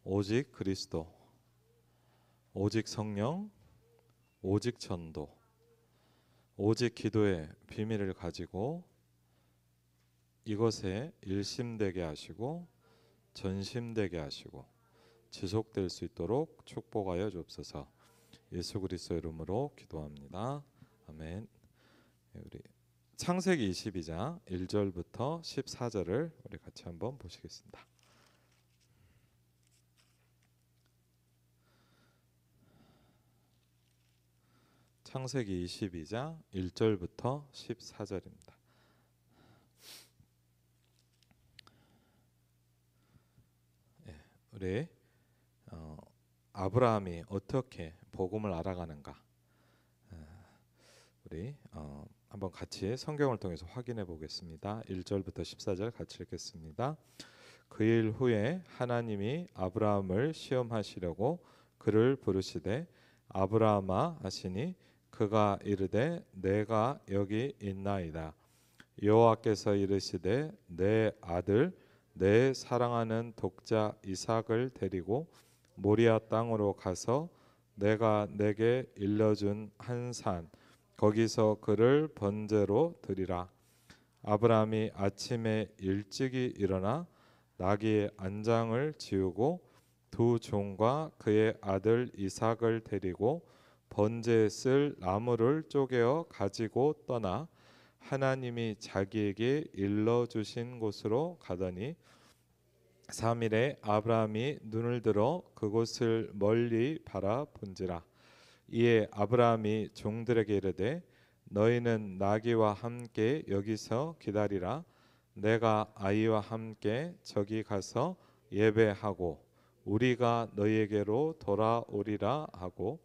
오직 그리스도, 오직 성령, 오직 전도, 오직 기도의 비밀을 가지고 이것에 일심되게 하시고 전심되게 하시고 지속될 수 있도록 축복하여 주옵소서. 예수 그리스도 이름으로 기도합니다. 아멘. 우리 창세기 22장 1절부터 14절을 우리 같이 한번 보시겠습니다. 창세기 22장 1절부터 14절입니다. 우리 아브라함이 어떻게 복음을 알아가는가, 우리 한번 같이 성경을 통해서 확인해 보겠습니다. 1절부터 14절 같이 읽겠습니다. 그 일 후에 하나님이 아브라함을 시험하시려고 그를 부르시되 아브라함아 하시니 그가 이르되 내가 여기 있나이다. 여호와께서 이르시되 내 아들 내 사랑하는 독자 이삭을 데리고 모리아 땅으로 가서 내가 내게 일러준 한 산 거기서 그를 번제로 드리라. 아브라함이 아침에 일찍이 일어나 나귀의 안장을 지우고 두 종과 그의 아들 이삭을 데리고 번제에 쓸 나무를 쪼개어 가지고 떠나 하나님이 자기에게 일러주신 곳으로 가더니 3일에 아브라함이 눈을 들어 그곳을 멀리 바라본지라. 이에 아브라함이 종들에게 이르되 너희는 나귀와 함께 여기서 기다리라. 내가 아이와 함께 저기 가서 예배하고 우리가 너희에게로 돌아오리라 하고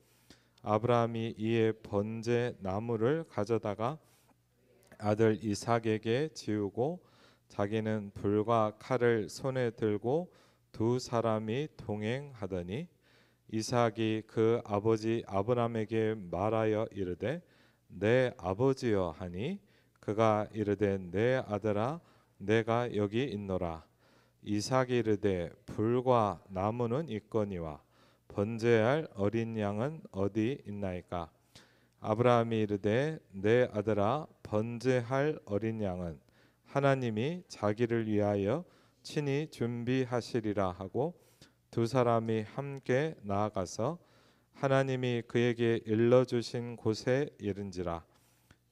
아브라함이 이에 번제 나무를 가져다가 아들 이삭에게 지우고 자기는 불과 칼을 손에 들고 두 사람이 동행하더니 이삭이 그 아버지 아브라함에게 말하여 이르되 내 아버지여 하니 그가 이르되 내 아들아 내가 여기 있노라. 이삭이 이르되 불과 나무는 있거니와 번제할 어린 양은 어디 있나이까. 아브라함이 이르되 내 아들아 번제할 어린 양은 하나님이 자기를 위하여 친히 준비하시리라 하고 두 사람이 함께 나아가서 하나님이 그에게 일러주신 곳에 이른지라.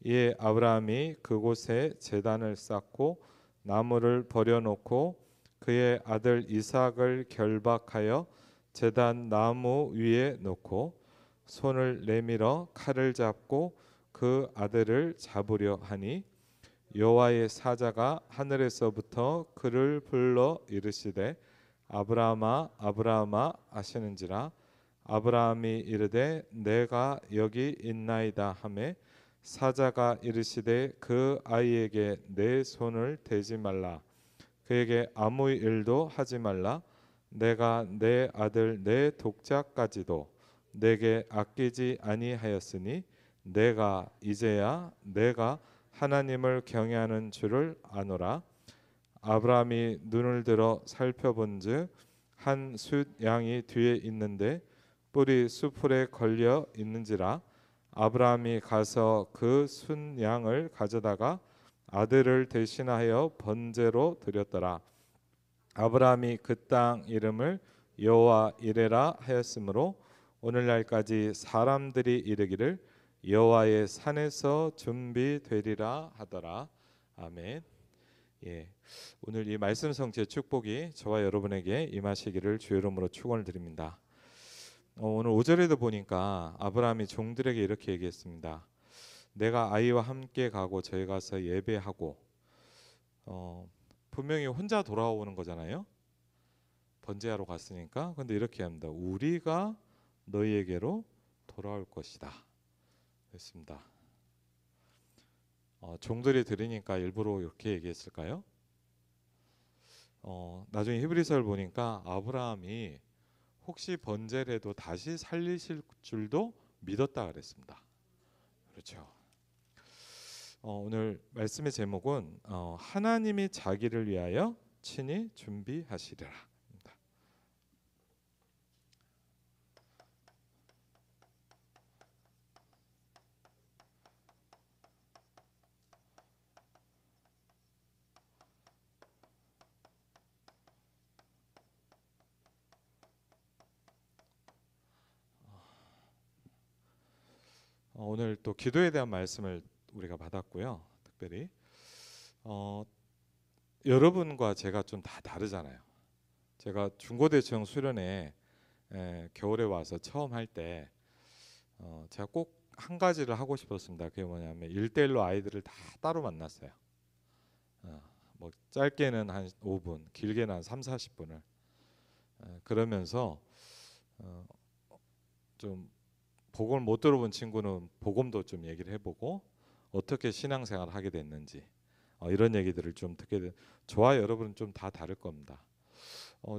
이에 아브라함이 그곳에 제단을 쌓고 나무를 버려놓고 그의 아들 이삭을 결박하여 제단 나무 위에 놓고 손을 내밀어 칼을 잡고 그 아들을 잡으려 하니 여호와의 사자가 하늘에서부터 그를 불러 이르시되 아브라함아 아브라함아 하시는지라. 아브라함이 이르되 내가 여기 있나이다 하매 사자가 이르시되 그 아이에게 내 손을 대지 말라. 그에게 아무 일도 하지 말라. 내가 내 아들 내 독자까지도 내게 아끼지 아니하였으니 내가 이제야 내가 하나님을 경외하는 줄을 아노라. 아브라함이 눈을 들어 살펴본즉 한 숫 양이 뒤에 있는데 뿔이 수풀에 걸려 있는지라. 아브라함이 가서 그 숫 양을 가져다가 아들을 대신하여 번제로 드렸더라. 아브라함이 그 땅 이름을 여호와 이레라 하였으므로 오늘날까지 사람들이 이르기를 여호와의 산에서 준비되리라 하더라. 아멘. 예, 오늘 이 말씀 성취의 축복이 저와 여러분에게 임하시기를 주의 이름으로 축원을 드립니다. 오늘 5절에도 보니까 아브라함이 종들에게 이렇게 얘기했습니다. 내가 아이와 함께 가고 저희 가서 예배하고, 분명히 혼자 돌아오는 거잖아요. 번제하러 갔으니까. 근데 이렇게 합니다. 우리가 너희에게로 돌아올 것이다 했습니다. 종들이 들으니까 일부러 이렇게 얘기했을까요? 나중에 히브리서를 보니까 아브라함이 혹시 번제라도 다시 살리실 줄도 믿었다 그랬습니다. 그렇죠. 오늘 말씀의 제목은 하나님이 자기를 위하여 친히 준비하시리라. 오늘 또 기도에 대한 말씀을 우리가 받았고요. 특별히 여러분과 제가 좀 다 다르잖아요. 제가 중고대청 수련회 겨울에 와서 처음 할 때 제가 꼭 한 가지를 하고 싶었습니다. 그게 뭐냐면 1대1로 아이들을 다 따로 만났어요. 뭐 짧게는 한 5분, 길게는 한 3, 40분을 그러면서 좀 복음을 못 들어본 친구는 복음도 좀 얘기를 해보고 어떻게 신앙생활을 하게 됐는지 이런 얘기들을 좀 듣게 돼. 저와 여러분은 좀 다 다를 겁니다.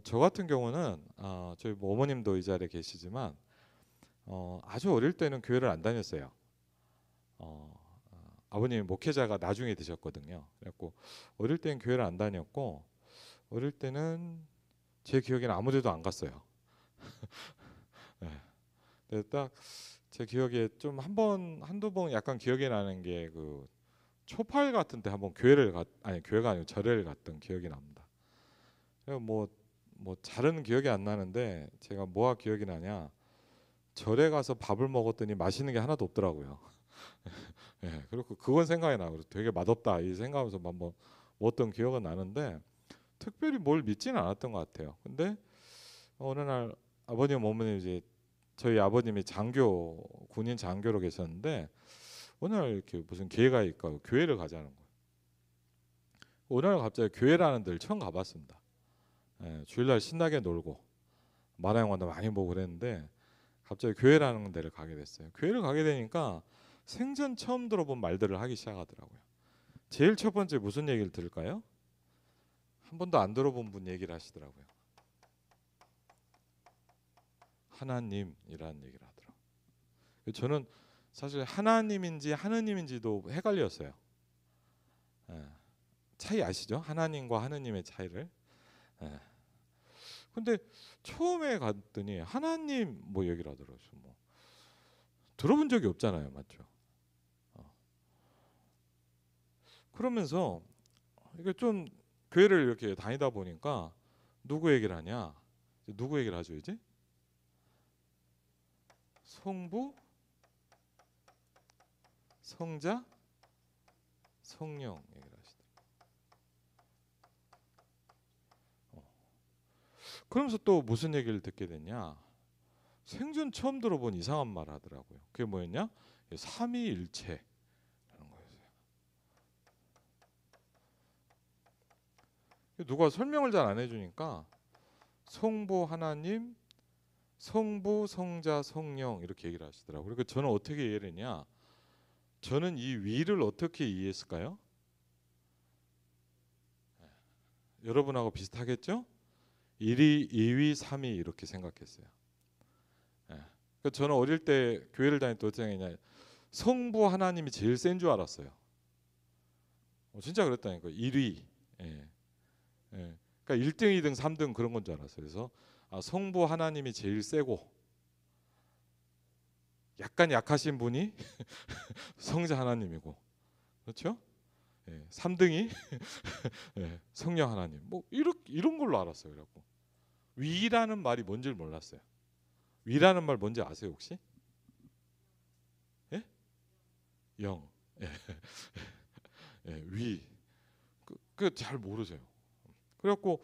저 같은 경우는 저희 뭐 어머님도 이 자리에 계시지만 아주 어릴 때는 교회를 안 다녔어요. 아버님이 목회자가 나중에 되셨거든요. 그래갖고 어릴 때는 교회를 안 다녔고 어릴 때는 제 기억에는 아무데도 안 갔어요. 네. 딱 제 기억에 좀 한두 번 약간 기억이 나는 게 그 초팔 같은 때 한번 교회가 아니고 절에를 갔던 기억이 납니다. 뭐 잘은 기억이 안 나는데 제가 뭐가 기억이 나냐? 절에 가서 밥을 먹었더니 맛있는 게 하나도 없더라고요. 예, 그리고 그건 생각이 나고 되게 맛없다 이 생각하면서 한번 먹었던 기억은 나는데 특별히 뭘 믿지는 않았던 것 같아요. 근데 어느 날 아버님 어머님 이제 저희 아버님이 군인 장교로 계셨는데 어느 날 이렇게 무슨 기회가 있고 교회를 가자는 거예요. 어느 날 갑자기 교회라는 데를 처음 가봤습니다. 예, 주일날 신나게 놀고 만화영화도 많이 보고 그랬는데 갑자기 교회라는 데를 가게 됐어요. 교회를 가게 되니까 생전 처음 들어본 말들을 하기 시작하더라고요. 제일 첫 번째 무슨 얘기를 들을까요? 한 번도 안 들어본 분 얘기를 하시더라고요. 하나님이라는 얘기를 하더라고요. 저는 사실 하나님인지 하느님인지도 헷갈렸어요. 예. 차이 아시죠? 하나님과 하느님의 차이를. 예. 근데 처음에 갔더니 하나님 뭐 얘기를 하더라고요. 뭐 들어본 적이 없잖아요, 맞죠? 그러면서 이게 좀 교회를 이렇게 다니다 보니까 누구 얘기를 하냐? 누구 얘기를 하죠 이제? 성부, 성자, 성령 얘기를 하시더라고요. 그러면서 또 무슨 얘기를 듣게 됐냐? 생전 처음 들어본 이상한 말 하더라고요. 그게 뭐였냐? 삼위일체라는 거였어요. 누가 설명을 잘 안 해주니까 성부 하나님, 성부, 성자, 성령 이렇게 얘기를 하시더라고요. 그러니까 저는 어떻게 이해를 했냐? 저는 이 위를 어떻게 이해했을까요? 여러분하고 비슷하겠죠? 1위, 2위, 3위 이렇게 생각했어요. 그러니까 저는 어릴 때 교회를 다닐 때 어떻게 생각했냐? 성부 하나님이 제일 센 줄 알았어요. 진짜 그랬다니까요. 1위. 예. 그러니까 1등, 2등, 3등 그런 건 줄 알았어요. 그래서 성부 하나님이 제일 세고 약간 약하신 분이 성자 하나님이고, 그렇죠? 3등이 성령 하나님. 뭐 이런 걸로 알았어요. 그래갖고 위라는 말이 뭔지를 몰랐어요. 위라는 말 뭔지 아세요 혹시? 예? 영. 예. 위. 그 잘 모르세요. 그래갖고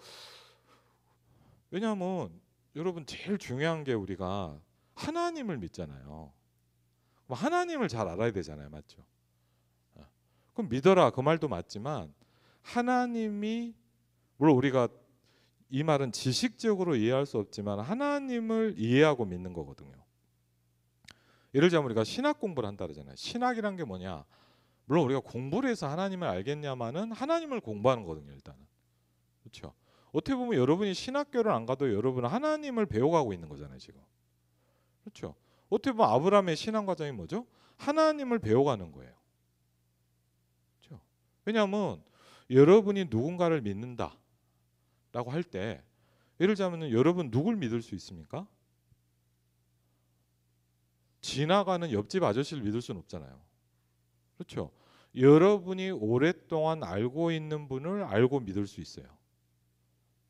왜냐하면 여러분 제일 중요한 게 우리가 하나님을 믿잖아요. 그럼 하나님을 잘 알아야 되잖아요, 맞죠? 그럼 믿어라 그 말도 맞지만 하나님이 물론 우리가 이 말은 지식적으로 이해할 수 없지만 하나님을 이해하고 믿는 거거든요. 예를 들자면 우리가 신학 공부를 한다 그러잖아요. 신학이란 게 뭐냐? 물론 우리가 공부를 해서 하나님을 알겠냐마는 하나님을 공부하는 거거든요. 일단은 그렇죠. 어떻게 보면 여러분이 신학교를 안 가도 여러분은 하나님을 배워가고 있는 거잖아요. 지금 그렇죠. 어떻게 보면 아브라함의 신앙 과정이 뭐죠? 하나님을 배워가는 거예요. 그렇죠. 왜냐하면 여러분이 누군가를 믿는다라고 할 때 예를 들자면 여러분 누굴 믿을 수 있습니까? 지나가는 옆집 아저씨를 믿을 수는 없잖아요. 그렇죠. 여러분이 오랫동안 알고 있는 분을 알고 믿을 수 있어요.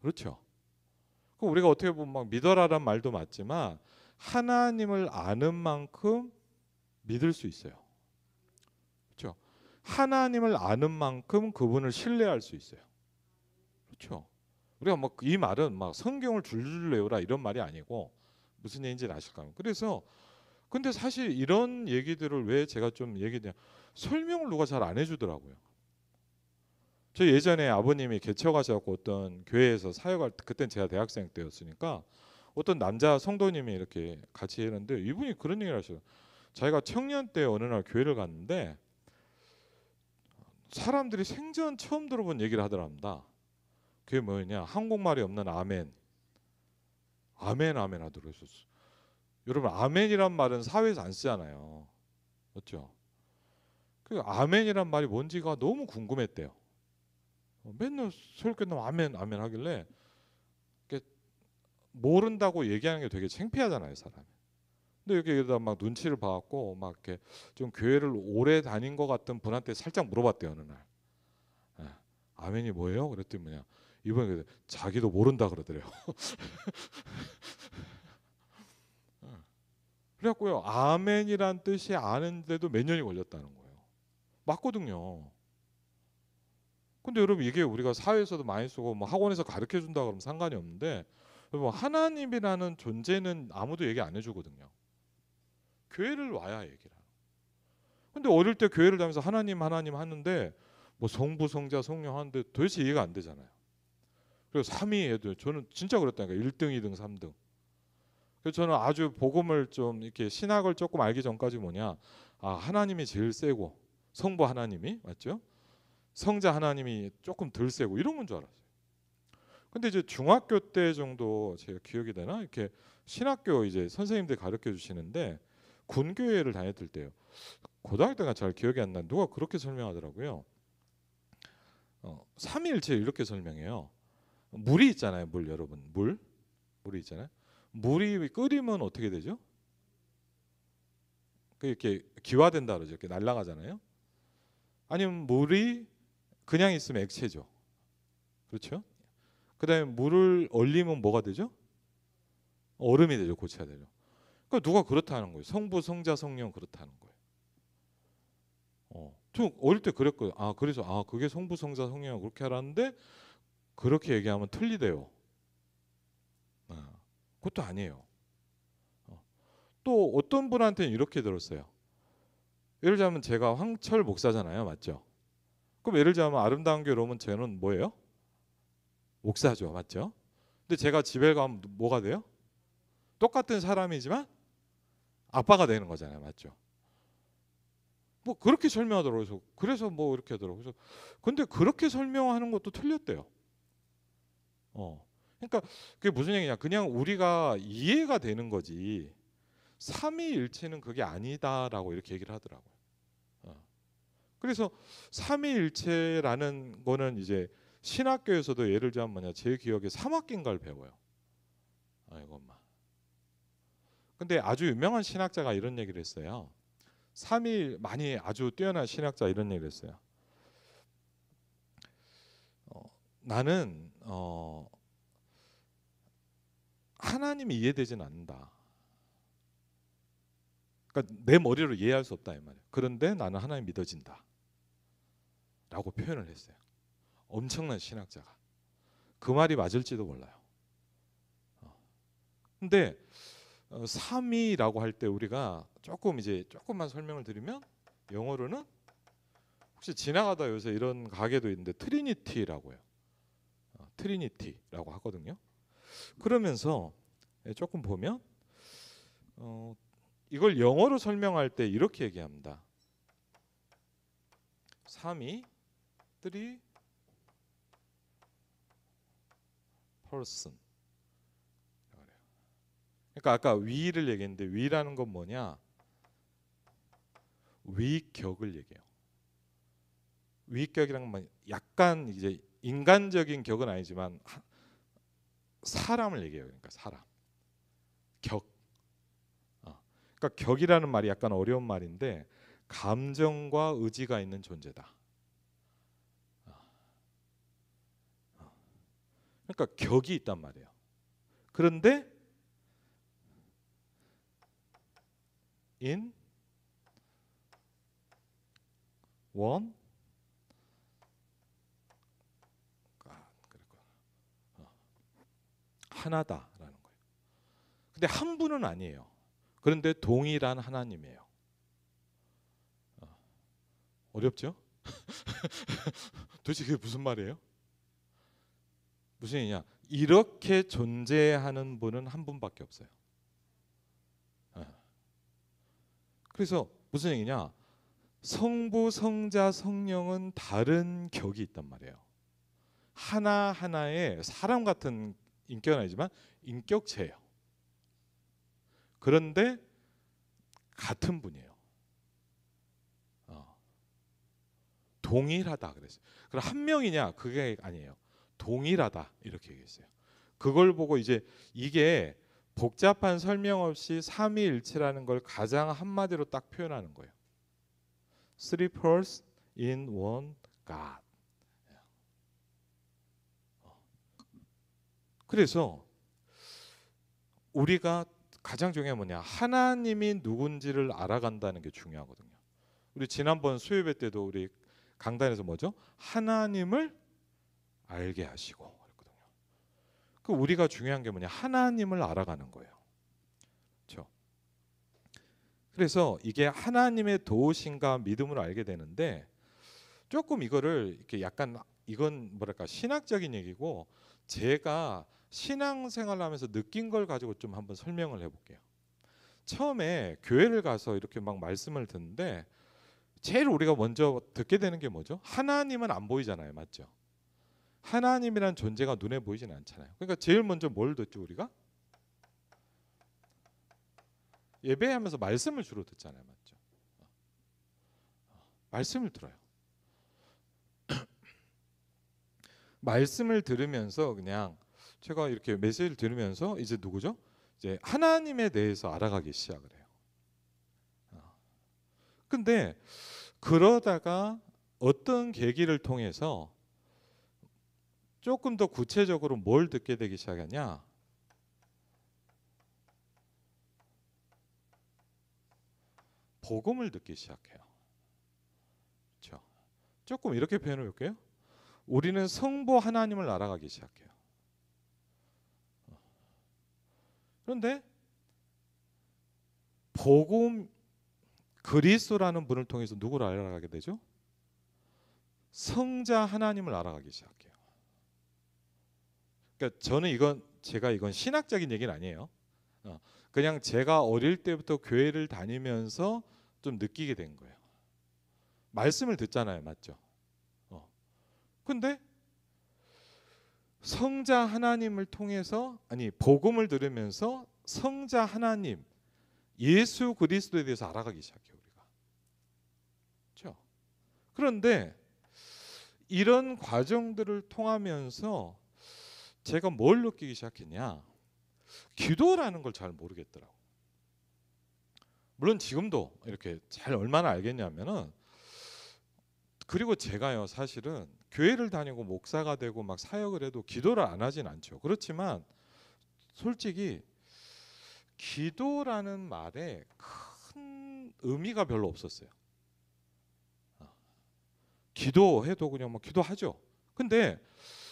그렇죠. 그 우리가 어떻게 보면 막 믿어라란 말도 맞지만 하나님을 아는 만큼 믿을 수 있어요. 그렇죠? 하나님을 아는 만큼 그분을 신뢰할 수 있어요. 그렇죠? 우리가 막 이 말은 막 성경을 줄줄 외우라 이런 말이 아니고 무슨 얘기인지 아실까요? 그래서 근데 사실 이런 얘기들을 왜 제가 좀 얘기냐 설명을 누가 잘 안 해주더라고요. 저 예전에 아버님이 개척하셔서 어떤 교회에서 사역할 때 그땐 제가 대학생 때였으니까 어떤 남자 성도님이 이렇게 같이 했는데 이분이 그런 얘기를 하셔요. 자기가 청년 때 어느 날 교회를 갔는데 사람들이 생전 처음 들어본 얘기를 하더랍니다. 그게 뭐냐 한국말이 없는 아멘 아멘 아멘 하더라고요. 여러분 아멘이란 말은 사회에서 안 쓰잖아요. 맞죠? 그 아멘이란 말이 뭔지가 너무 궁금했대요. 맨날 설교 끝나면 아멘 아멘 하길래 모른다고 얘기하는 게 되게 창피하잖아요, 사람이. 근데 여기에다 막 눈치를 봐갖고 막 이렇게 좀 교회를 오래 다닌 것 같은 분한테 살짝 물어봤대요 어느 날. 예, 아멘이 뭐예요? 그랬더니 뭐냐 이번에 자기도 모른다 그러더래요. 그래갖고요 아멘이란 뜻이 아는데도 몇 년이 걸렸다는 거예요. 맞거든요. 근데 여러분 이게 우리가 사회에서도 많이 쓰고 뭐 학원에서 가르쳐 준다 그러면 상관이 없는데 여러분 하나님이라는 존재는 아무도 얘기 안 해주거든요. 교회를 와야 얘기를 하는. 근데 어릴 때 교회를 다니면서 하나님 하나님 하는데 뭐 성부 성자 성령 하는데 도대체 이해가 안 되잖아요. 그래서 3위 애들 저는 진짜 그랬다니까 1등 2등 3등. 그래서 저는 아주 복음을 좀 이렇게 신학을 조금 알기 전까지 뭐냐 아 하나님이 제일 세고 성부 하나님이 맞죠? 성자 하나님이 조금 덜 세고 이런 건 줄 알았어요. 근데 이제 중학교 때 정도 제가 기억이 되나 이렇게 신학교 이제 선생님들 가르쳐 주시는데 군교회를 다녔을 때요. 고등학교 때가 잘 기억이 안 나. 누가 그렇게 설명하더라고요. 삼위일체 이렇게 설명해요. 물이 있잖아요. 물 여러분. 물이 있잖아요. 물이 끓이면 어떻게 되죠? 그 이렇게 기화된다 그러죠. 이렇게 날아가잖아요. 아니면 물이 그냥 있으면 액체죠. 그렇죠? 그다음에 물을 얼리면 뭐가 되죠? 얼음이 되죠. 고체가 되죠. 그러니까 누가 그렇다는 거예요. 성부, 성자, 성령 그렇다는 거예요. 좀 어릴 때 그랬거든요. 아 그래서 아 그게 성부, 성자, 성령 그렇게 알았는데 그렇게 얘기하면 틀리대요. 그것도 아니에요. 또 어떤 분한테는 이렇게 들었어요. 예를 들자면 제가 황철 목사잖아요, 맞죠? 그럼 예를 들자면 아름다운 교회 오면 저는 뭐예요? 목사죠, 맞죠? 근데 제가 집에 가면 뭐가 돼요? 똑같은 사람이지만 아빠가 되는 거잖아요, 맞죠? 뭐 그렇게 설명하더라고요. 그래서 뭐 이렇게 하더라고요. 그래서 근데 그렇게 설명하는 것도 틀렸대요. 그러니까 그게 무슨 얘기냐? 그냥 우리가 이해가 되는 거지. 삼위일체는 그게 아니다라고 이렇게 얘기를 하더라고요. 그래서 삼위일체라는 거는 이제 신학교에서도 예를 들자면 뭐냐? 제 기억에 3학기인가를 배워요. 아이고 엄마. 근데 아주 유명한 신학자가 이런 얘기를 했어요. 삼위 많이 아주 뛰어난 신학자 이런 얘기를 했어요. 나는 하나님이 이해되진 않는다. 그러니까 내 머리로 이해할 수 없다 이 말이에요. 그런데 나는 하나님 믿어진다. 라고 표현을 했어요. 엄청난 신학자가. 그 말이 맞을지도 몰라요. 근데 삼위라고 할 때 우리가 조금 이제 조금만 설명을 드리면 영어로는 혹시 지나가다 요새 이런 가게도 있는데 트리니티라고 해요. 트리니티라고 하거든요. 그러면서 조금 보면 이걸 영어로 설명할 때 이렇게 얘기합니다. 3위, 3 person. 그러니까 아까 위를 얘기했는데 위라는 건 뭐냐? 위격을 얘기해요. 위격이란 건 약간 이제 인간적인 격은 아니지만 사람을 얘기해요. 그러니까 사람. 격. 그러니까 격이라는 말이 약간 어려운 말인데 감정과 의지가 있는 존재다. 그러니까 격이 있단 말이에요. 그런데 in one 하나다라는 거예요. 근데 한 분은 아니에요. 그런데 동일한 하나님이에요. 어렵죠? 도대체 그게 무슨 말이에요? 무슨 얘기냐? 이렇게 존재하는 분은 한 분밖에 없어요. 그래서 무슨 얘기냐? 성부, 성자, 성령은 다른 격이 있단 말이에요. 하나하나의 사람 같은 인격은 아니지만 인격체예요. 그런데 같은 분이에요. 동일하다 그랬어요. 그럼 한 명이냐? 그게 아니에요. 동일하다 이렇게 얘기했어요. 그걸 보고 이제 이게 복잡한 설명 없이 삼위일체라는 걸 가장 한마디로 딱 표현하는 거예요. Three persons in one God. 그래서 우리가 가장 중요한 뭐냐? 하나님이 누군지를 알아간다는 게 중요하거든요. 우리 지난번 수요예배 때도 우리 강단에서 뭐죠? 하나님을 알게 하시고 그랬거든요. 그 우리가 중요한 게 뭐냐? 하나님을 알아가는 거예요. 그렇죠? 그래서 이게 하나님의 도우심과 믿음으로 알게 되는데 조금 이거를 이렇게 약간 이건 뭐랄까 신학적인 얘기고 제가 신앙생활을 하면서 느낀 걸 가지고 좀 한번 설명을 해볼게요. 처음에 교회를 가서 이렇게 막 말씀을 듣는데 제일 우리가 먼저 듣게 되는 게 뭐죠? 하나님은 안 보이잖아요, 맞죠? 하나님이란 존재가 눈에 보이지는 않잖아요. 그러니까 제일 먼저 뭘 듣죠 우리가? 예배하면서 말씀을 주로 듣잖아요, 맞죠? 말씀을 들어요. 말씀을 들으면서 그냥 제가 이렇게 메시지를 들으면서 이제 누구죠? 이제 하나님에 대해서 알아가기 시작을 해요. 근데 그러다가 어떤 계기를 통해서 조금 더 구체적으로 뭘 듣게 되기 시작하냐? 복음을 듣기 시작해요. 그렇죠? 조금 이렇게 표현해 볼게요. 우리는 성부 하나님을 알아가기 시작해요. 그런데 복음 그리스도라는 분을 통해서 누구를 알아가게 되죠? 성자 하나님을 알아가기 시작해요. 그러니까 저는 이건 신학적인 얘기는 아니에요. 그냥 제가 어릴 때부터 교회를 다니면서 좀 느끼게 된 거예요. 말씀을 듣잖아요, 맞죠? 근데 성자 하나님을 통해서 복음을 들으면서 성자 하나님 예수 그리스도에 대해서 알아가기 시작해요, 우리가. 그렇죠? 그런데 이런 과정들을 통하면서 제가 뭘 느끼기 시작했냐? 기도라는 걸 잘 모르겠더라고. 물론 지금도 이렇게 잘 얼마나 알겠냐면은 그리고 제가요 사실은 교회를 다니고 목사가 되고 막 사역을 해도 기도를 안 하진 않죠. 그렇지만 솔직히 기도라는 말에 큰 의미가 별로 없었어요. 기도해도 그냥 막 기도하죠. 근데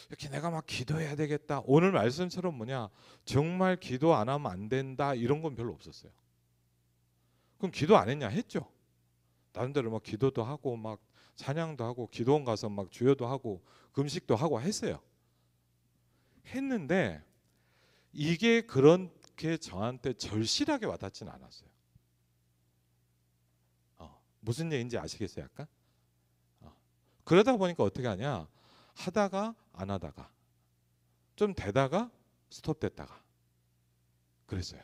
이렇게 내가 막 기도해야 되겠다. 오늘 말씀처럼 뭐냐 정말 기도 안 하면 안 된다 이런 건 별로 없었어요. 그럼 기도 안 했냐? 했죠. 다른 데로 막 기도도 하고 막 찬양도 하고 기도원 가서 막 주여도 하고 금식도 하고 했어요. 했는데 이게 그렇게 저한테 절실하게 와닿지는 않았어요. 무슨 얘기인지 아시겠어요? 약간? 그러다 보니까 어떻게 하냐? 하다가 안 하다가 좀 되다가 스톱됐다가 그랬어요.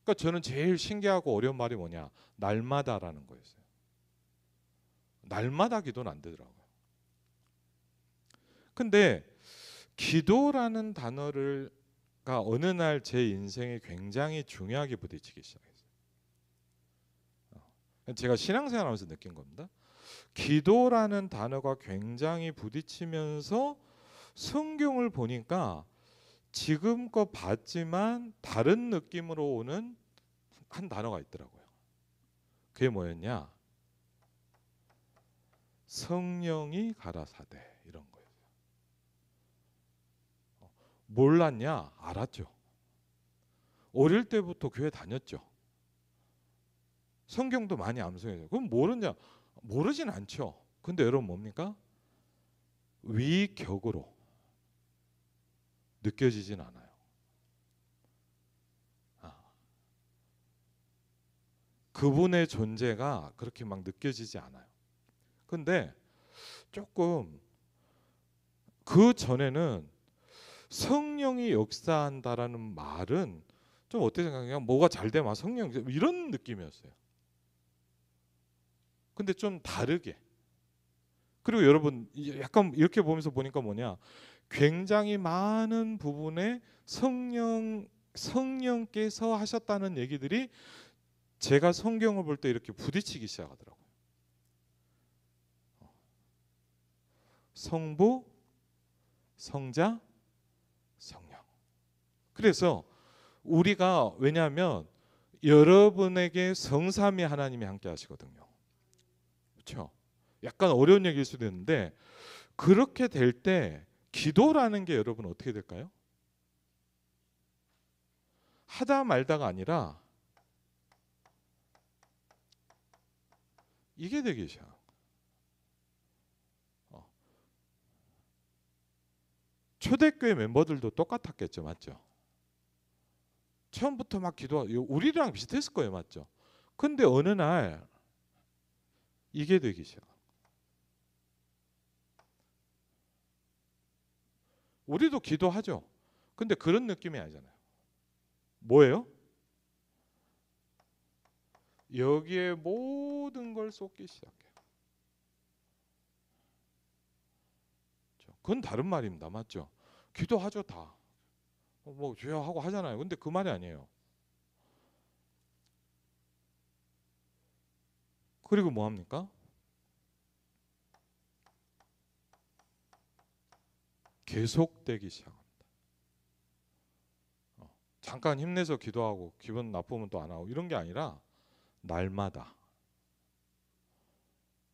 그러니까 저는 제일 신기하고 어려운 말이 뭐냐? 날마다라는 거였어요. 날마다 기도는 안 되더라고요. 근데 기도라는 단어가 어느 날 제 인생에 굉장히 중요하게 부딪히기 시작했어요. 제가 신앙생활하면서 느낀 겁니다. 기도라는 단어가 굉장히 부딪히면서 성경을 보니까 지금껏 봤지만 다른 느낌으로 오는 한 단어가 있더라고요. 그게 뭐였냐? 성령이 가라사대 이런 거예요. 몰랐냐? 알았죠. 어릴 때부터 교회 다녔죠. 성경도 많이 암송해요. 그럼 모르냐? 모르진 않죠. 근데 여러분 뭡니까? 위격으로 느껴지진 않아요. 그분의 존재가 그렇게 막 느껴지지 않아요. 근데 조금 그 전에는 성령이 역사한다라는 말은 좀 어떻게 생각해요? 뭐가 잘 되면 성령 이런 느낌이었어요. 근데 좀 다르게. 그리고 여러분 약간 이렇게 보면서 보니까 뭐냐? 굉장히 많은 부분에 성령께서 하셨다는 얘기들이 제가 성경을 볼 때 이렇게 부딪히기 시작하더라고요. 성부, 성자, 성령. 그래서 우리가 왜냐하면 여러분에게 성삼위 하나님이 함께 하시거든요. 그렇죠? 약간 어려운 얘기일 수도 있는데 그렇게 될 때 기도라는 게 여러분 어떻게 될까요? 하다 말다가 아니라 이게 되기 시작. 초대교회 멤버들도 똑같았겠죠, 맞죠? 처음부터 막 기도하고 우리랑 비슷했을 거예요, 맞죠? 근데 어느 날 이게 되기 시작. 우리도 기도하죠. 근데 그런 느낌이 아니잖아요. 뭐예요? 여기에 모든 걸 쏟기 시작해요. 그건 다른 말입니다. 맞죠? 기도하죠 다. 뭐 주여 하고 하잖아요. 근데 그 말이 아니에요. 그리고 뭐 합니까? 계속되기 시작합니다. 잠깐 힘내서 기도하고 기분 나쁘면 또 안 하고 이런 게 아니라 날마다.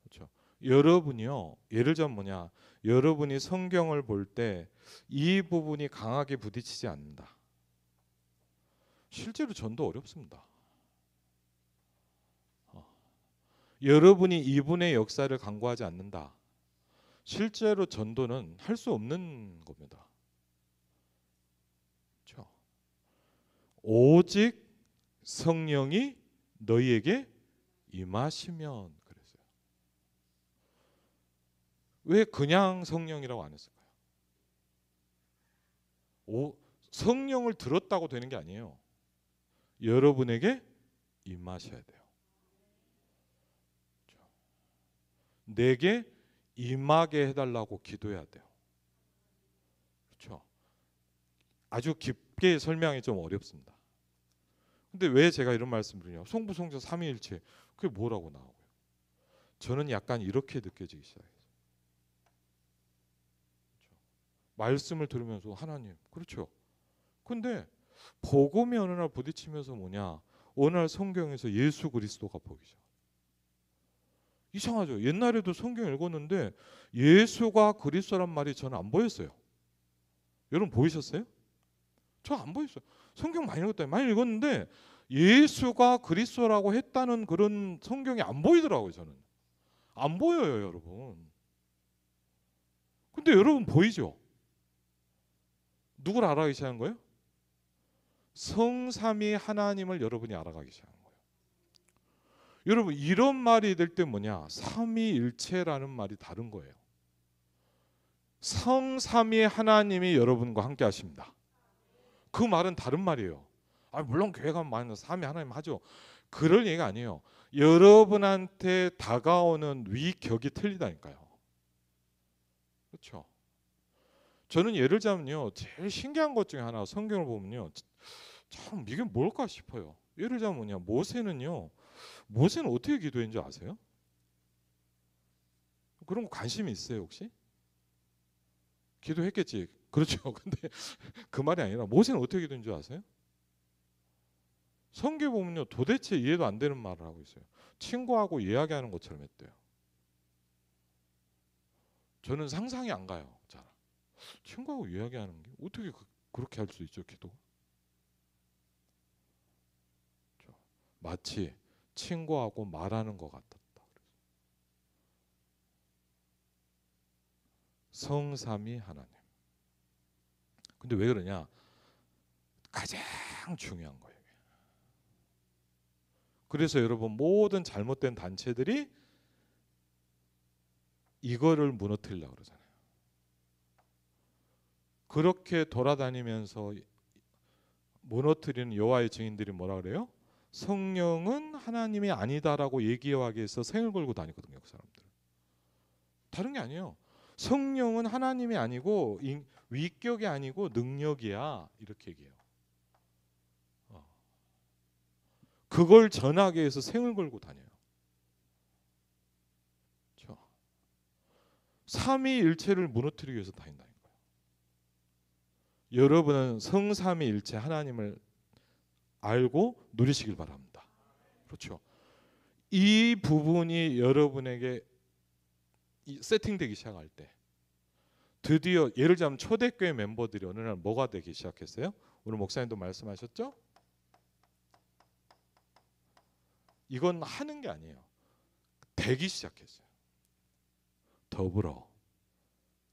그렇죠? 여러분이요. 예를 들면 뭐냐? 여러분이 성경을 볼 때 이 부분이 강하게 부딪히지 않는다. 실제로 전도 어렵습니다. 여러분이 이분의 역사를 간구하지 않는다. 실제로 전도는 할 수 없는 겁니다. 그렇죠? 오직 성령이 너희에게 임하시면 그랬어요. 왜 그냥 성령이라고 안 했을까요? 성령을 들었다고 되는 게 아니에요. 여러분에게 임하셔야 돼요. 그렇죠? 내게 임하게 해달라고 기도해야 돼요. 그렇죠? 아주 깊게 설명이 좀 어렵습니다. 근데 왜 제가 이런 말씀을 드리냐? 성부, 성자, 삼위일체 그게 뭐라고 나오고요? 저는 약간 이렇게 느껴지기 시작해요. 그렇죠? 말씀을 들으면서 하나님, 그렇죠? 근데 복음이 어느 날 부딪히면서 뭐냐? 어느 날 성경에서 예수 그리스도가 보이기 시작. 이상하죠? 옛날에도 성경 읽었는데 예수가 그리스도란 말이 저는 안 보였어요. 여러분 보이셨어요? 저 안 보였어요. 성경 많이 읽었다. 많이 읽었는데 예수가 그리스도라고 했다는 그런 성경이 안 보이더라고요. 저는 안 보여요, 여러분. 근데 여러분 보이죠? 누굴 알아가기 시작한 거예요? 성삼위 하나님을 여러분이 알아가기 시작한 거예요. 여러분 이런 말이 될 때 뭐냐? 삼위일체라는 말이 다른 거예요. 성삼위 하나님이 여러분과 함께 하십니다. 그 말은 다른 말이에요. 물론 교회 가면 많은 삼위 하나님 하죠. 그럴 얘기가 아니에요. 여러분한테 다가오는 위격이 틀리다니까요. 그렇죠? 저는 예를 들자면요, 제일 신기한 것 중에 하나 성경을 보면요, 참 이게 뭘까 싶어요. 예를 들자면 뭐냐, 모세는 어떻게 기도했는지 아세요? 그런 거 관심이 있어요 혹시? 기도했겠지. 그렇죠. 근데 그 말이 아니라 모세는 어떻게 기도했는지 아세요? 성경 보면요 도대체 이해도 안 되는 말을 하고 있어요. 친구하고 이야기하는 것처럼 했대요. 저는 상상이 안 가요. 자, 친구하고 이야기하는 게 어떻게 그렇게 할 수 있죠, 기도? 마치 친구하고 말하는 것 같았다. 성삼위 하나님. 근데 왜 그러냐? 가장 중요한 거예요. 그래서 여러분 모든 잘못된 단체들이 이거를 무너뜨리려고 그러잖아요. 그렇게 돌아다니면서 무너뜨리는 여호와의 증인들이 뭐라 그래요? 성령은 하나님이 아니다라고 얘기하기 위해서 생을 걸고 다니거든요, 그 사람들. 다른 게 아니에요. 성령은 하나님이 아니고 위격이 아니고 능력이야, 이렇게 얘기해요. 그걸 전하기 위해서 생을 걸고 다녀요. 그렇죠? 삼위일체를 무너뜨리기 위해서 다닌다니까요. 여러분은 성삼위일체 하나님을 알고 누리시길 바랍니다. 그렇죠? 이 부분이 여러분에게 세팅되기 시작할 때 드디어 예를 들자면 초대교회 멤버들이 어느 날 뭐가 되기 시작했어요? 오늘 목사님도 말씀하셨죠? 이건 하는 게 아니에요. 되기 시작했어요. 더불어.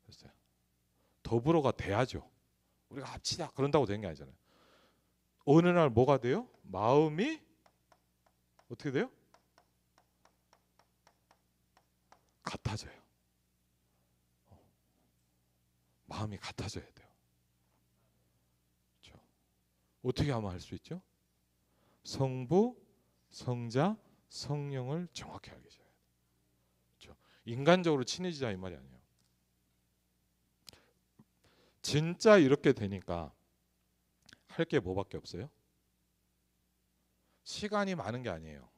됐어요. 더불어가 돼야죠. 우리가 합치자 그런다고 되는 게 아니잖아요. 어느 날 뭐가 돼요? 마음이 어떻게 돼요? 같아져요. 마음이 같아져야 돼요. 그렇죠? 어떻게 하면 할 수 있죠? 성부, 성자, 성령을 정확히 알게 해줘야 돼요. 그렇죠? 인간적으로 친해지자 이 말이 아니에요. 진짜 이렇게 되니까 할 게 뭐밖에 없어요? 시간이 많은 게 아니에요.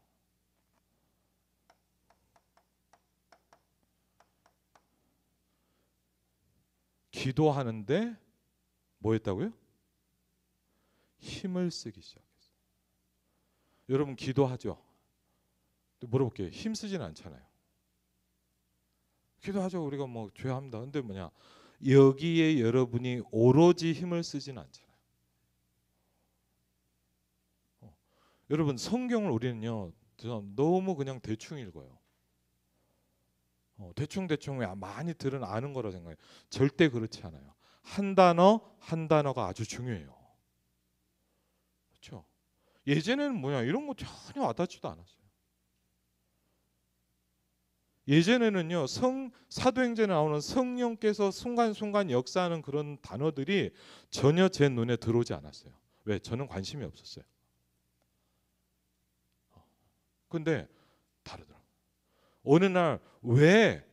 기도하는데 뭐 했다고요? 힘을 쓰기 시작했어요. 여러분 기도하죠? 물어볼게요. 힘 쓰지는 않잖아요. 기도하죠. 우리가 뭐 죄합니다. 근데 뭐냐? 여기에 여러분이 오로지 힘을 쓰지는 않잖아요. 여러분 성경을 우리는요 너무 그냥 대충 읽어요. 대충 많이 들은 아는 거라 생각해요. 절대 그렇지 않아요. 한 단어 한 단어가 아주 중요해요. 그렇죠? 예전에는 뭐냐 이런 거 전혀 와닿지도 않았어요. 예전에는요 사도행전에 나오는 성령께서 순간순간 역사하는 그런 단어들이 전혀 제 눈에 들어오지 않았어요. 왜? 저는 관심이 없었어요. 근데 다르더라고요. 어느 날 왜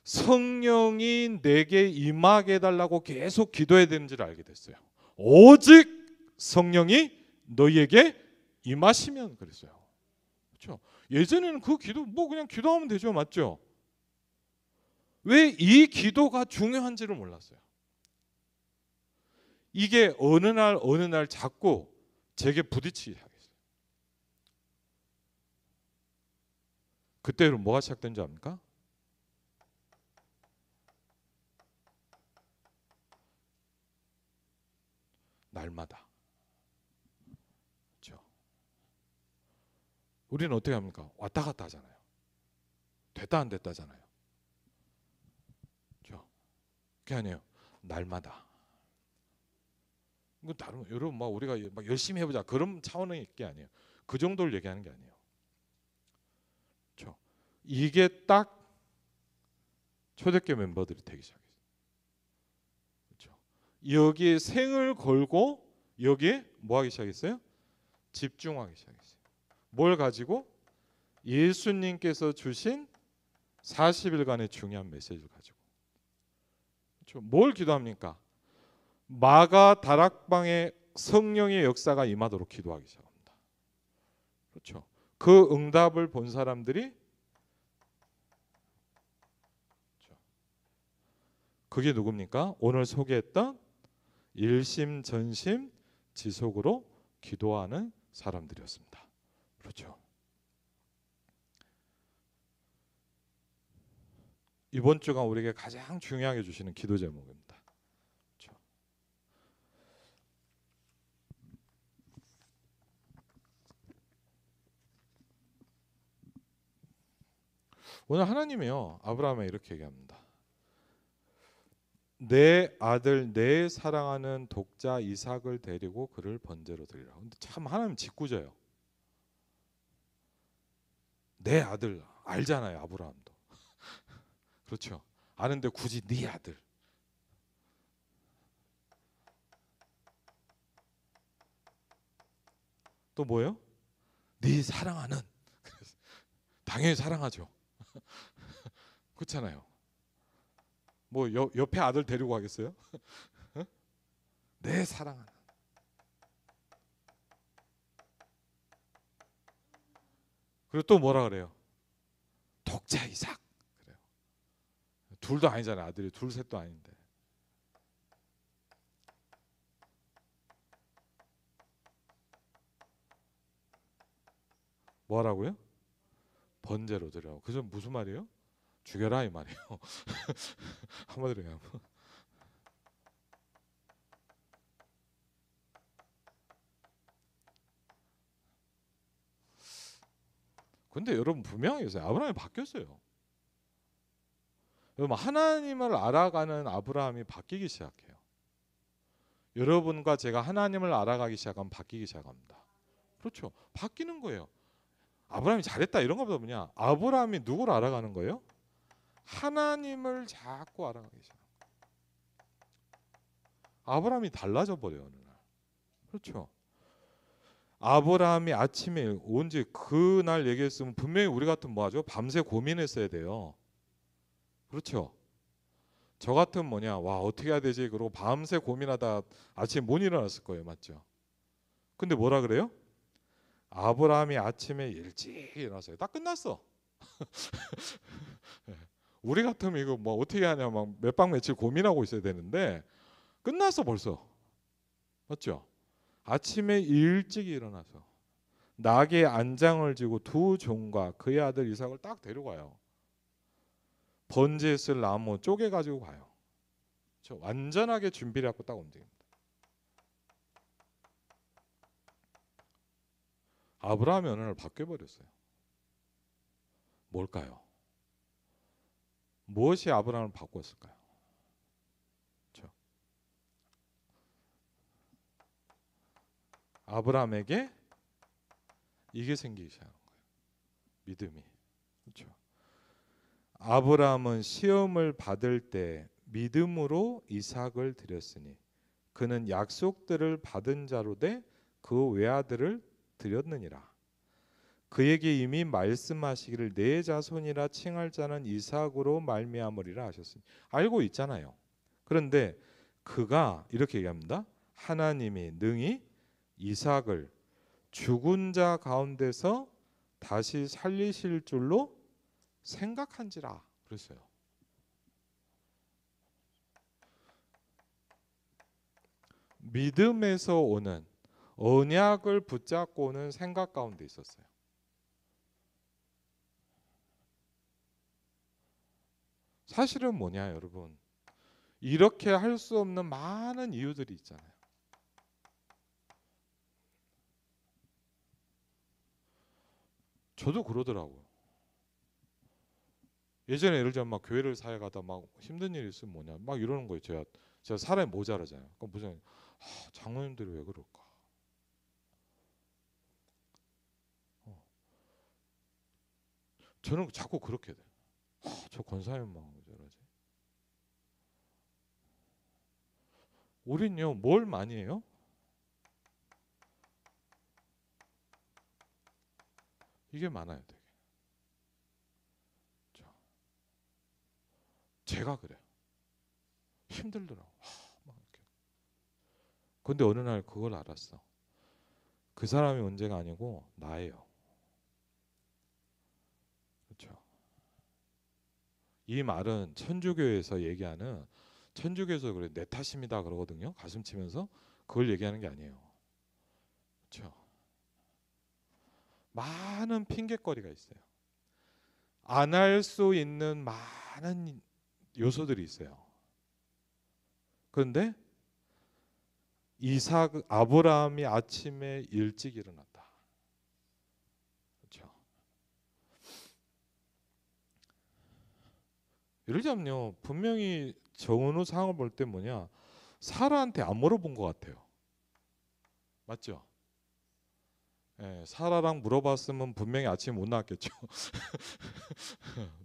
성령이 내게 임하게 해달라고 계속 기도해야 되는지를 알게 됐어요. 오직 성령이 너희에게 임하시면 그랬어요. 그렇죠? 예전에는 그 기도 뭐 그냥 기도하면 되죠, 맞죠? 왜 이 기도가 중요한지를 몰랐어요. 이게 어느 날 자꾸 제게 부딪히기 시작했어요. 그때로 뭐가 시작된 줄 압니까? 날마다. 그렇죠? 우리는 어떻게 합니까? 왔다 갔다 하잖아요. 됐다 안 됐다잖아요. 그렇죠? 그게 아니에요. 날마다. 이거 다른 여러분 막 우리가 막 열심히 해보자 그런 차원의 게 아니에요. 그 정도를 얘기하는 게 아니에요. 그렇죠? 이게 딱 초대교회 멤버들이 되기 시작했어요. 그렇죠? 여기에 생을 걸고 여기에 뭐 하기 시작했어요? 집중하기 시작했어요. 뭘 가지고? 예수님께서 주신 40일간의 중요한 메시지를 가지고. 그렇죠? 뭘 기도합니까? 마가 다락방에 성령의 역사가 임하도록 기도하기 시작합니다. 그렇죠? 그 응답을 본 사람들이 그렇죠. 그게 누굽니까? 오늘 소개했던 일심전심 지속으로 기도하는 사람들이었습니다. 그렇죠? 이번 주간 우리에게 가장 중요하게 주시는 기도 제목입니다. 그렇죠? 오늘 하나님이요 아브라함에 이렇게 얘기합니다. 내 아들 내 사랑하는 독자 이삭을 데리고 그를 번제로 드리라. 근데 참 하나님 짓궂어요. 내 아들 알잖아요 아브라함도. 그렇죠. 아는데 굳이 네 아들. 또 뭐예요? 네 사랑하는. 당연히 사랑하죠. 그렇잖아요. 뭐 옆에 아들 데리고 가겠어요? 내 사랑하는. 그리고 또 뭐라 그래요? 독자 이삭. 그래요. 둘도 아니잖아요. 아들이 둘 셋도 아닌데. 뭐라고요? 번제로 드려. 그죠? 무슨 말이에요? 죽여라 이 말이에요. 한마디로 얘기하면. 근데 여러분 분명히 있어요. 아브라함이 바뀌었어요. 여러분 하나님을 알아가는 아브라함이 바뀌기 시작해요. 여러분과 제가 하나님을 알아가기 시작하면 바뀌기 시작합니다. 그렇죠. 바뀌는 거예요. 아브라함이 잘했다 이런 것보다 뭐냐? 아브라함이 누구를 알아가는 거예요? 하나님을 자꾸 알아가기 시작. 아브라함이 달라져 버려요 어느 날. 그렇죠. 아브라함이 아침에 언제 그날 얘기했으면 분명히 우리 같으면 뭐하죠? 밤새 고민했어야 돼요. 그렇죠. 저 같으면 뭐냐? 와 어떻게 해야 되지? 그러고 밤새 고민하다 아침에 못 일어났을 거예요. 맞죠? 근데 뭐라 그래요? 아브라함이 아침에 일찍 일어났어요. 딱 끝났어. 우리 같으면 이거 뭐 어떻게 하냐 막 몇 박 며칠 고민하고 있어야 되는데 끝났어 벌써. 맞죠? 아침에 일찍 일어나서 낙에 안장을 지고 두 종과 그의 아들 이삭을 딱 데려가요. 번제했을 나무 쪼개 가지고 가요. 저 완전하게 준비를 하고 딱 움직입니다. 아브라함이 어느 날 바뀌어 버렸어요. 뭘까요? 무엇이 아브라함을 바꿨을까요? 그렇죠? 아브라함에게 이게 생기기 시작한 거예요. 믿음이. 그렇죠? 아브라함은 시험을 받을 때 믿음으로 이삭을 드렸으니 그는 약속들을 받은 자로 돼 그 외아들을 드렸느니라. 그에게 이미 말씀하시기를 내 자손이라 칭할 자는 이삭으로 말미암으리라 하셨으니 알고 있잖아요. 그런데 그가 이렇게 얘기합니다. 하나님이 능히 이삭을 죽은 자 가운데서 다시 살리실 줄로 생각한지라 그랬어요. 믿음에서 오는 언약을 붙잡고 오는 생각 가운데 있었어요. 사실은 뭐냐 여러분, 이렇게 할 수 없는 많은 이유들이 있잖아요. 저도 그러더라고요. 예전에 예를 들면 막 교회를 사역하다 막 힘든 일이 있으면 뭐냐 막 이러는 거예요. 제가 사람이 모자라잖아요. 그럼 무슨 장로님들이 왜 그럴까? 저는 자꾸 그렇게 돼. 저 권사님만 왜 저러지? 우린요 뭘 많이 해요? 이게 많아요 되게. 제가 그래요. 힘들더라고. 막 이렇게. 근데 어느 날 그걸 알았어. 그 사람이 문제가 아니고 나예요. 그렇죠. 이 말은 천주교에서 얘기하는, 천주교에서 그래 내 탓입니다 그러거든요. 가슴 치면서 그걸 얘기하는 게 아니에요. 그렇죠. 많은 핑계거리가 있어요. 안 할 수 있는 많은 요소들이 있어요. 그런데 아브라함이 아침에 일찍 일어났다. 그렇죠. 예를 들자면요, 분명히 정은우 상황을 볼 때 뭐냐, 사라한테 안 물어본 것 같아요. 맞죠? 예, 사라랑 물어봤으면 분명히 아침에 못 나왔겠죠.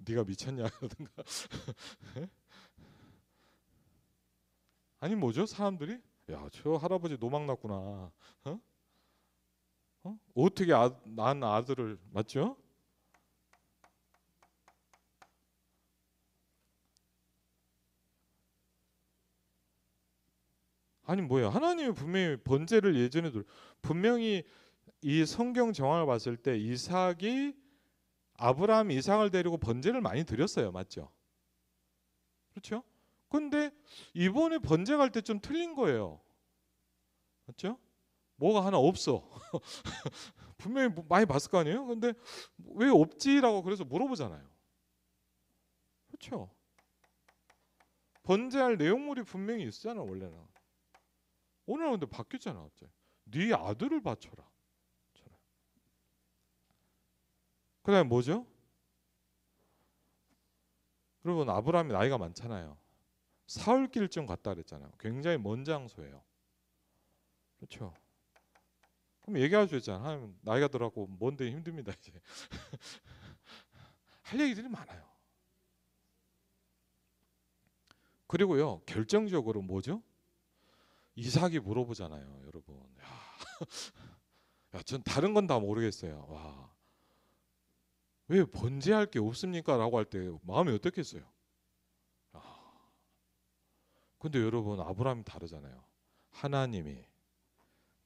네가 미쳤냐라든가. 아니 뭐죠? 사람들이 야, 저 할아버지 노망 났구나. 어? 어떻게 낳은 아들을, 맞죠? 아니 뭐야? 하나님이 분명히 번제를 예전에도 분명히 이 성경 정황을 봤을 때 이삭이 아브라함 이삭을 데리고 번제를 많이 드렸어요. 맞죠? 그렇죠? 근데 이번에 번제 갈 때 좀 틀린 거예요. 맞죠? 뭐가 하나 없어. 분명히 많이 봤을 거 아니에요? 근데 왜 없지라고 그래서 물어보잖아요. 그렇죠? 번제할 내용물이 분명히 있잖아 원래는. 오늘 근데 바뀌었잖아 갑자기. 네 아들을 바쳐라. 그다음에 뭐죠? 여러분 아브라함이 나이가 많잖아요. 사흘길쯤 갔다 그랬잖아요. 굉장히 먼 장소예요. 그렇죠? 그럼 얘기할 수 있잖아. 하나님 나이가 들어갖고 먼데 힘듭니다 이제. 할 얘기들이 많아요. 그리고요 결정적으로 뭐죠? 이삭이 물어보잖아요, 여러분. 전 다른 건 다 모르겠어요. 와, 왜 번제할 게 없습니까?라고 할 때 마음이 어떻겠어요? 근데 여러분 아브라함이 다르잖아요. 하나님이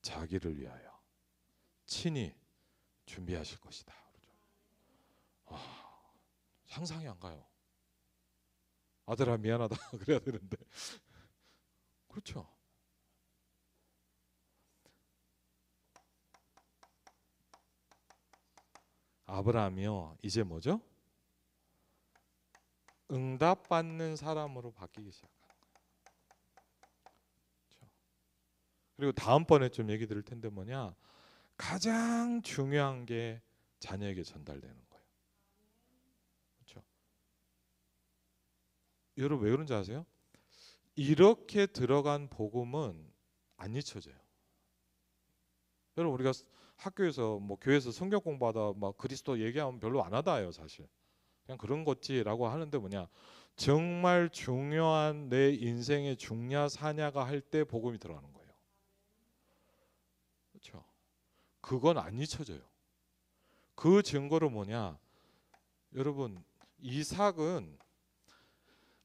자기를 위하여 친히 준비하실 것이다. 상상이 안 가요. 아들아 미안하다 그래야 되는데. 그렇죠. 아브라함이요 이제 뭐죠? 응답받는 사람으로 바뀌기 시작한 거예요. 그렇죠? 그리고 다음번에 좀 얘기 드릴 텐데 뭐냐, 가장 중요한 게 자녀에게 전달되는 거예요. 그렇죠? 여러분 왜 그런지 아세요? 이렇게 들어간 복음은 안 잊혀져요. 여러분 우리가 학교에서 뭐 교회에서 성경 공부하다 막 그리스도 얘기하면 별로 안 하다요 사실. 그냥 그런 거지라고 하는데 뭐냐, 정말 중요한 내 인생의 중냐 사냐가 할 때 복음이 들어가는 거예요. 그렇죠? 그건 안 잊혀져요. 그 증거로 뭐냐, 여러분 이삭은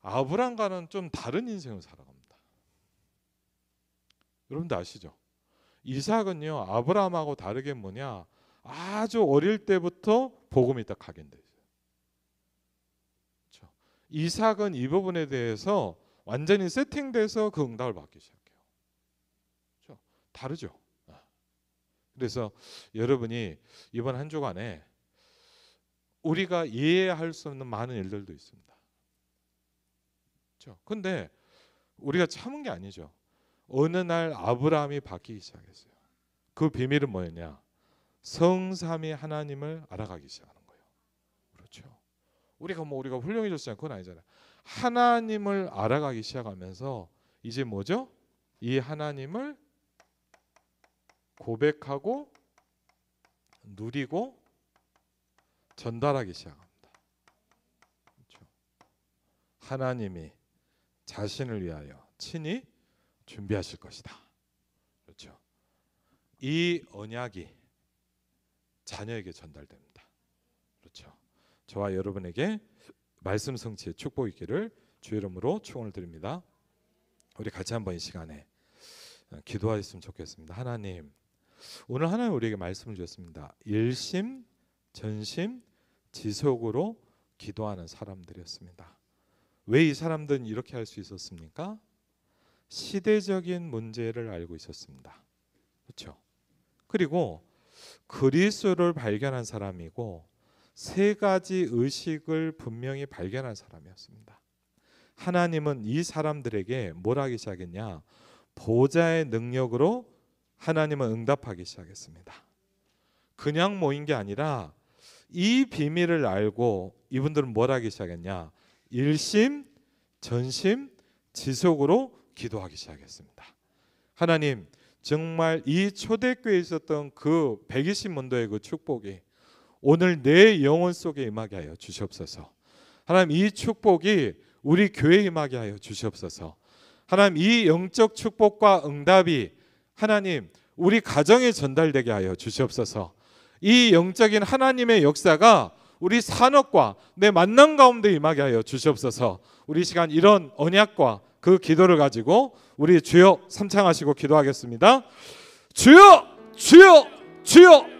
아브람과는 좀 다른 인생을 살아갑니다. 여러분들 아시죠? 이삭은요 아브라함하고 다르게 뭐냐, 아주 어릴 때부터 복음이 딱 각인돼 있어요. 그렇죠? 이삭은 이 부분에 대해서 완전히 세팅돼서 그 응답을 받기 시작해요. 그렇죠? 다르죠. 그래서 여러분이 이번 한 주간에 우리가 이해할 수 없는 많은 일들도 있습니다. 그렇죠? 근데 우리가 참은 게 아니죠. 어느 날 아브라함이 바뀌기 시작했어요. 그 비밀은 뭐였냐? 성삼위 하나님을 알아가기 시작하는 거예요. 그렇죠. 우리가 훌륭해졌어요. 그건 아니잖아요. 하나님을 알아가기 시작하면서 이제 뭐죠? 이 하나님을 고백하고 누리고 전달하기 시작합니다. 그렇죠. 하나님이 자신을 위하여 친히 준비하실 것이다. 그렇죠. 이 언약이 자녀에게 전달됩니다. 그렇죠. 저와 여러분에게 말씀 성취의 축복 있기를 주의 이름으로 축원을 드립니다. 우리 같이 한번 이 시간에 기도하셨으면 좋겠습니다. 하나님, 오늘 하나님 우리에게 말씀을 주셨습니다. 일심, 전심, 지속으로 기도하는 사람들이었습니다. 왜 이 사람들은 이렇게 할 수 있었습니까? 시대적인 문제를 알고 있었습니다. 그렇죠? 그리고 그리스도를 발견한 사람이고 세 가지 의식을 분명히 발견한 사람이었습니다. 하나님은 이 사람들에게 뭘 하기 시작했냐? 보좌의 능력으로 하나님은 응답하기 시작했습니다. 그냥 모인 게 아니라 이 비밀을 알고 이분들은 뭘 하기 시작했냐? 일심, 전심, 지속으로 기도하기 시작했습니다. 하나님, 정말 이 초대교회에 있었던 그 120문도의 그 축복이 오늘 내 영혼 속에 임하게 하여 주시옵소서. 하나님, 이 축복이 우리 교회에 임하게 하여 주시옵소서. 하나님, 이 영적 축복과 응답이 하나님 우리 가정에 전달되게 하여 주시옵소서. 이 영적인 하나님의 역사가 우리 산업과 내 만남 가운데 임하게 하여 주시옵소서. 우리 시간 이런 언약과 그 기도를 가지고 우리 주여 삼창하시고 기도하겠습니다. 주여, 주여, 주여.